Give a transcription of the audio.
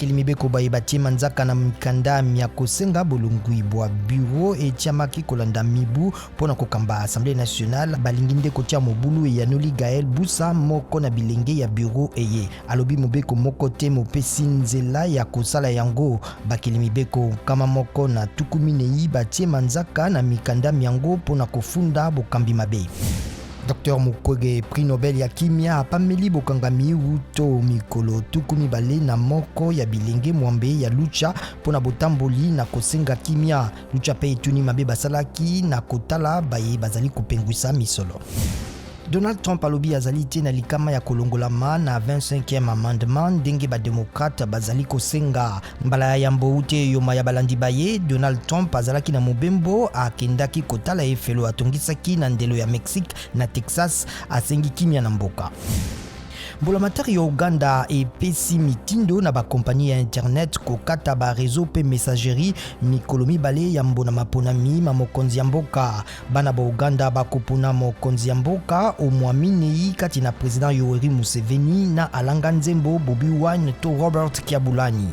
bakili mibeko baye batie manzaka na mikanda mia kosenga bolungwi bwa bureau etiamaki kolanda mibu pona kokamba Assemblée nationale balingi nde kotia mobulu eyanoli Gaël Busa moko na bilenge ya bureau eye alobi mobeko moko te mopesi nzela ya kosala yango bakili mibeko kama moko na tukuminei batie manzaka na mikanda miango pona kofunda bokambi mabe. Dr Mukwege prix Nobel ya kimia apameli bokangami uto mikolo tukumi bale na moko ya bilenge mwambe ya lucha pona botamboli na kosenga kimia lucha pe etuni mabe basalaki na kotala baye bazali kopengwisa misolo. Donald Trump alobi azali te na likama ya kolongolama na 25e amendement ndenge ba démocrate bazali kosenga mbala ya yambo ute yoma ya balandi baye. Donald Trump azalaki na mobembo akendaki kotala efelo atongisaki na ndelo ya Mexique na Texas asengi kimia na mboka. Mbulamatari ya Uganda epesi mitindo na bakompani ya internet kokata ba réseau pe messagerie mikolo mibale ya mbona maponami ma mokonzi ya mboka. Bana ba Uganda bakopona mokonzi ya mboka omwaminei kati na president Yoweri Museveni na Alanga Nzembo, Bobi Wine to Robert Kyagulanyi.